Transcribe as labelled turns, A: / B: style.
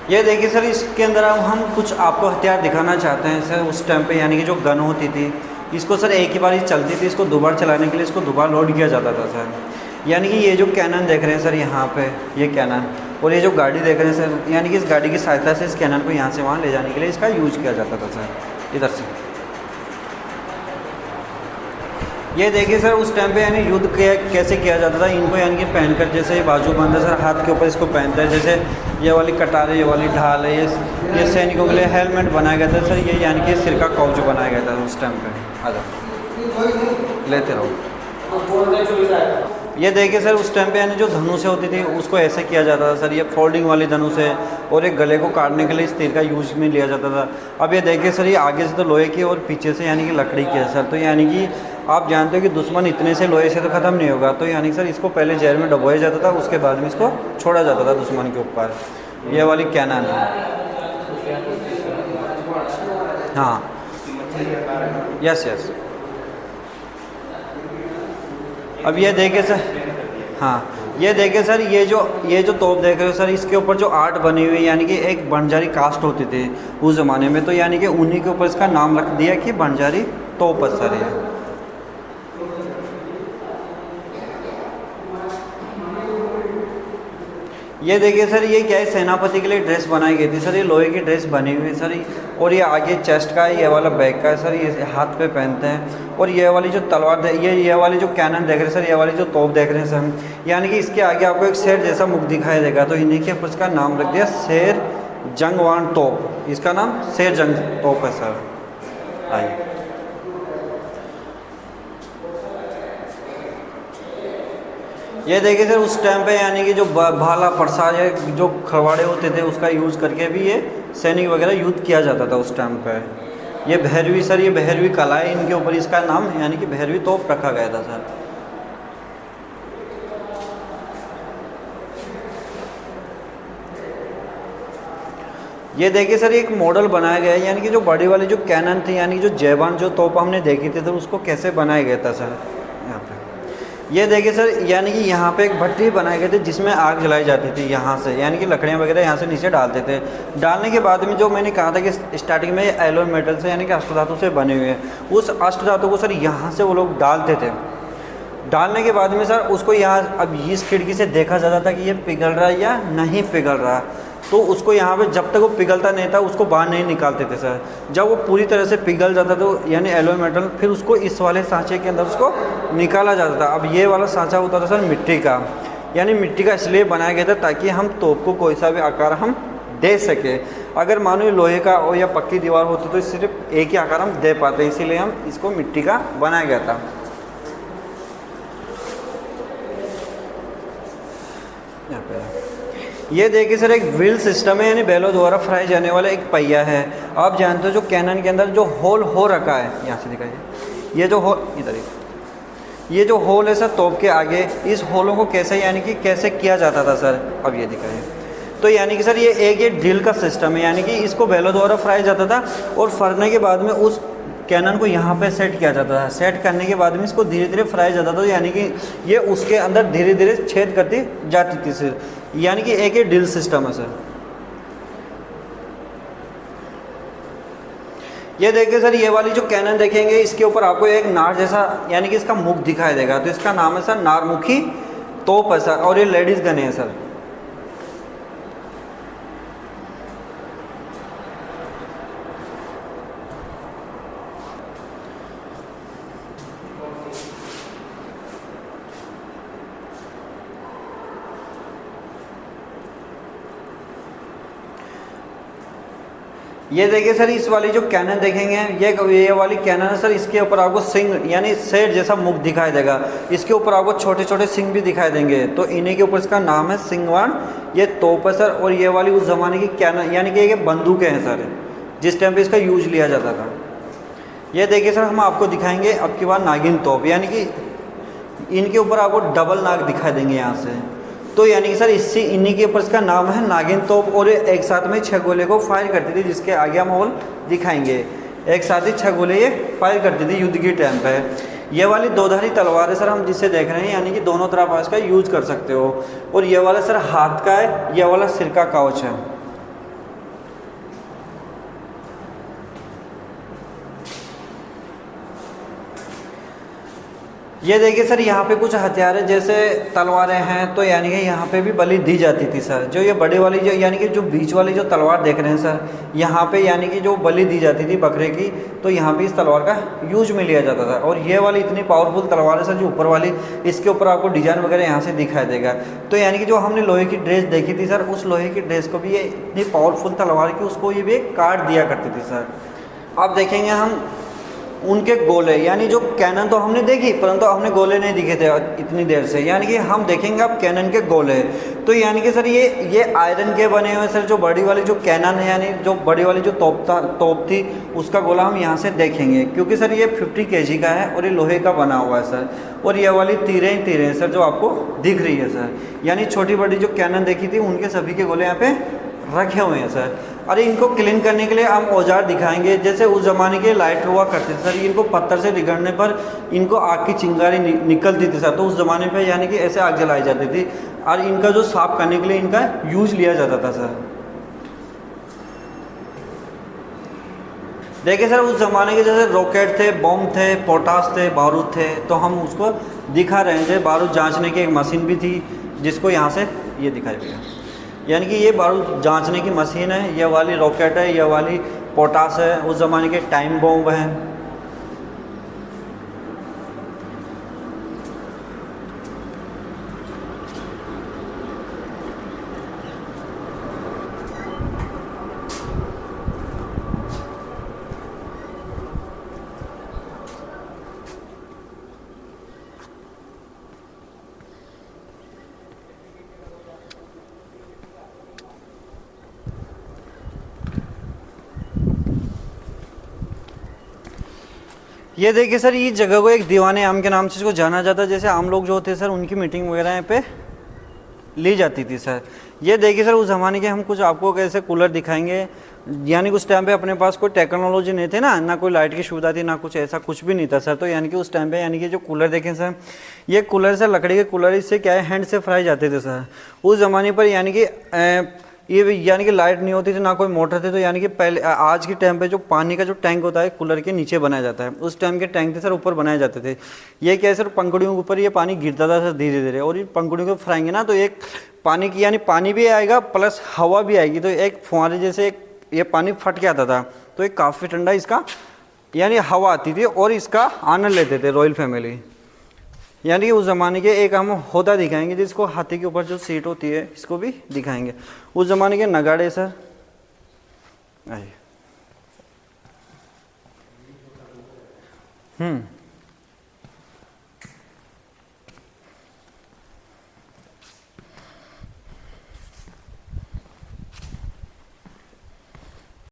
A: ये देखिए सर, इसके अंदर हम कुछ आपको हथियार दिखाना चाहते हैं सर। उस टाइम पे यानी कि जो गन होती थी, इसको सर एक ही बार ही चलती थी, इसको दोबारा चलाने के लिए इसको दोबारा लोड किया जाता था सर। यानी कि ये जो कैनन देख रहे हैं सर यहाँ पे, ये कैनन, और ये जो गाड़ी देख रहे हैं सर, यानी कि इस गाड़ी की सहायता से इस कैनन को यहाँ से वहाँ ले जाने के लिए इसका यूज किया जाता था सर। इधर से ये देखिए सर, उस टाइम पे यानी युद्ध कैसे किया जाता था। इनको यानी कि पहनकर, जैसे बाजूबंद है सर, हाथ के ऊपर इसको पहनते हैं, जैसे ये वाली कटार है, ये वाली ढाल है, ये सैनिकों के लिए हेलमेट बनाया गया था सर। ये यानी कि सिर का कवच बनाया गया था उस टाइम पे। आ जाओ, लेते रहो। ये देखिए सर, उस टाइम पे यानी जो धनुष होती थी उसको ऐसे किया जाता था सर। ये फोल्डिंग वाली धनुष है, और एक गले को काटने के लिए इस तीर का यूज में लिया जाता था। अब ये देखिए सर, ये आगे से तो लोहे की और पीछे से यानी कि लकड़ी की है सर। तो यानी कि आप जानते हो कि दुश्मन इतने से लोहे से तो ख़त्म नहीं होगा। तो यानी सर इसको पहले जहर में डुबोया जाता था, उसके बाद में इसको छोड़ा जाता था दुश्मन के ऊपर। ये वाली कैनन है। हाँ, यस यस। अब ये देखिए सर, हाँ ये देखिए सर, ये जो तोप देख रहे हो सर, इसके ऊपर जो आर्ट बनी हुई है, यानी कि एक बंजारी कास्ट होती थी उस ज़माने में। तो यानी कि उन्हीं के ऊपर इसका नाम रख दिया कि बंजारी तोप है सर। ये देखिए सर, ये क्या है, सेनापति के लिए ड्रेस बनाई गई थी सर। ये लोहे की ड्रेस बनी हुई है सर, और ये आगे चेस्ट का है, ये वाला बैक का है सर, ये हाथ पे पहनते हैं। और ये वाली जो तलवार, ये वाली जो कैनन देख रहे हैं सर, ये वाली जो तोप देख रहे हैं सर, यानी कि इसके आगे आपको एक शेर जैसा मुख दिखाई देगा। तो इन्हीं के ऊपर इसका नाम रख दिया शेर जंगवान तोप। इसका नाम शेर जंग तोप है सर। आइए, ये देखिए सर, उस टाइम पे यानी कि जो भाला प्रसाद या जो खरवाड़े होते थे उसका यूज़ करके भी ये सैनिक वगैरह युद्ध किया जाता था उस टाइम पे। ये भैरवी सर, ये भैरवी कला है इनके ऊपर, इसका नाम यानी कि भैरवी तोप रखा गया था सर। ये देखिए सर, एक मॉडल बनाया गया है, यानी कि जो बड़ी वाली जो कैनन थी, यानी जो जैवान जो तोप हमने देखी थी, तो उसको कैसे बनाया गया था सर। यहाँ पे ये देखिए सर, यानी कि यहाँ पे एक भट्टी बनाए गए थे जिसमें आग जलाई जाती थी यहाँ से, यानी कि लकड़ियाँ वगैरह यहाँ से नीचे डालते थे। डालने के बाद में जो मैंने कहा था कि स्टार्टिंग में एलोय मेटल से यानी कि अष्टधातु से बने हुए हैं, उस अष्टधातु को सर यहाँ से वो लोग डालते थे। डालने के बाद में सर उसको यहाँ, अब इस खिड़की से देखा जाता था कि ये पिघल रहा है या नहीं पिघल रहा, तो उसको यहाँ पे जब तक वो पिघलता नहीं था उसको बाहर नहीं निकालते थे सर। जब वो पूरी तरह से पिघल जाता तो यानी एलोय मेटल, फिर उसको इस वाले सांचे के अंदर उसको निकाला जाता था। अब ये वाला सांचा होता था सर मिट्टी का, यानी मिट्टी का इसलिए बनाया गया था ताकि हम तोप को कोई सा भी आकार हम दे सके। अगर मानो लोहे का और या पक्की दीवार होती तो सिर्फ एक ही आकार हम दे पाते, इसीलिए हम इसको मिट्टी का बनाया गया था। यहाँ पे ये देखिए सर, एक व्हील सिस्टम है, यानी बैलों द्वारा फ्राई जाने वाला एक पहिया है। आप जानते हो जो कैनन के अंदर जो होल हो रखा है, यहाँ से दिखाइए, ये जो होल इधर, ये जो होल है सर तोप के आगे, इस होलों को कैसे यानी कि कैसे किया जाता था सर, अब ये दिखाइए। तो यानी कि सर ये ड्रिल का सिस्टम है, यानी कि इसको बैलों द्वारा फ्राई जाता था, और फरने के बाद में उस कैनन को यहाँ पे सेट किया जाता था। सेट करने के बाद में इसको धीरे धीरे फ्राई जाता था, यानी कि ये उसके अंदर धीरे धीरे छेद करती जाती थी सर, यानी कि एक ड्रिल सिस्टम है सर। ये देखिए सर, ये वाली जो कैनन देखेंगे इसके ऊपर आपको एक नार जैसा यानी कि इसका मुख दिखाई देगा, तो इसका नाम है सर नारमुखी तोप है सर, और ये लेडीज़ गन है सर। ये देखिए सर, इस वाली जो कैनन देखेंगे, ये वाली कैनन है सर, इसके ऊपर आपको सिंग यानी शेर जैसा मुख दिखाई देगा, इसके ऊपर आपको छोटे छोटे सिंग भी दिखाई देंगे, तो इन्हीं के ऊपर इसका नाम है सिंगवान ये तोप है सर। और ये वाली उस ज़माने की कैनन यानी कि ये बंदूकें हैं सर, जिस टाइम पे इसका यूज लिया जाता था। ये देखिए सर, हम आपको दिखाएंगे अब की बार नागिन तोप, यानी कि इनके ऊपर आपको डबल नाग दिखाई देंगे यहाँ से, तो यानी कि सर इससे इन्हीं के ऊपर इसका नाम है नागिन तोप। और एक साथ में 6 गोले को फायर करती थी, जिसके आगे हम होल दिखाएंगे। एक साथ ही 6 गोले ये फायर करती थी युद्ध के टाइम पे। ये वाली दोधारी तलवार है सर, हम जिससे देख रहे हैं, यानी कि दोनों तरफ आप इसका यूज कर सकते हो। और ये वाला सर हाथ का है, ये वाला सिर का कवच है। ये देखिए सर, यहाँ पे कुछ हथियार है, जैसे तलवारें हैं, तो यानी कि यहाँ पे भी बलि दी जाती थी सर। जो ये बड़ी वाली जो यानी कि जो बीच वाली जो तलवार देख रहे हैं सर, यहाँ पे यानी कि जो बलि दी जाती थी बकरे की, तो यहाँ पे इस तलवार का यूज में लिया जाता था। और ये वाली इतनी पावरफुल तलवार है सर, जो ऊपर वाली, इसके ऊपर आपको डिजाइन वगैरह यहाँ से दिखाई देगा। तो यानी कि जो हमने लोहे की ड्रेस देखी थी सर, उस लोहे की ड्रेस को भी ये इतनी पावरफुल तलवार की उसको ये भी काट दिया करती थी सर। अब देखेंगे हम उनके गोले, यानी जो कैनन तो हमने देखी, परंतु हमने गोले नहीं दिखे थे इतनी देर से। यानी कि हम देखेंगे अब कैनन के गोले। तो यानी कि सर ये आयरन के बने हुए सर। जो बड़ी वाली जो कैनन है, यानी जो बड़ी वाली जो तोप थी, उसका गोला हम यहाँ से देखेंगे, क्योंकि सर ये 50 kg का है और ये लोहे का बना हुआ है सर। और ये वाली तीरें ही तीरें सर जो आपको दिख रही है सर। यानी छोटी बड़ी जो कैनन देखी थी, उनके सभी के गोले यहाँ पे रखे हुए हैं सर। अरे इनको क्लीन करने के लिए हम औजार दिखाएंगे। जैसे उस ज़माने के लाइट हुआ करते थे सर, इनको पत्थर से रगड़ने पर इनको आग की चिंगारी निकलती थी सर। तो उस ज़माने पे यानी कि ऐसे आग जलाई जाती थी, और इनका जो साफ करने के लिए इनका यूज लिया जाता था सर। देखिए सर, उस ज़माने के जैसे रॉकेट थे, बम थे, पोटास थे, बारूद थे, तो हम उसको दिखा रहे थे। बारूद जाँचने की एक मशीन भी थी, जिसको यहाँ से ये दिखाई दिया। यानी कि ये बारूद जांचने की मशीन है, ये वाली रॉकेट है, ये वाली पोटास है, उस ज़माने के टाइम बॉम्ब हैं। ये देखिए सर, ये जगह को एक दीवाने आम के नाम से इसको जाना जाता है। जैसे आम लोग जो होते हैं सर, उनकी मीटिंग वगैरह यहाँ पे ली जाती थी सर। ये देखिए सर, उस ज़माने के हम कुछ आपको कैसे कूलर दिखाएंगे। यानी कि उस टाइम पे अपने पास कोई टेक्नोलॉजी नहीं थी ना कोई लाइट की सुविधा थी, ना कुछ ऐसा कुछ भी नहीं था सर। तो यानी कि उस टाइम पे यानी कि जो कूलर देखें सर, ये कूलर सर लकड़ी के कूलर, इससे क्या है हैंड से फ्राई जाते थे सर। उस ज़माने पर यानी कि ये यानी कि लाइट नहीं होती थी, ना कोई मोटर थे। तो यानी कि पहले आज के टाइम पे जो पानी का जो टैंक होता है कूलर के नीचे बनाया जाता है, उस टाइम के टैंक थे सर ऊपर बनाए जाते थे। ये क्या है सर, पंखुड़ियों के ऊपर ये पानी गिरता था सर धीरे धीरे, और ये पंखुड़ियों को फ्राएंगे ना, तो एक पानी की यानी पानी भी आएगा प्लस हवा भी आएगी, तो एक फुहारे जैसे एक ये पानी फट के आता था। तो एक काफ़ी ठंडा इसका यानी हवा आती थी, और इसका आनंद लेते थे रॉयल फैमिली। यानी कि उस ज़माने के एक हम होता दिखाएंगे, जिसको हाथी के ऊपर जो सीट होती है, इसको भी दिखाएंगे। उस ज़माने के नगाड़े सर, आइए।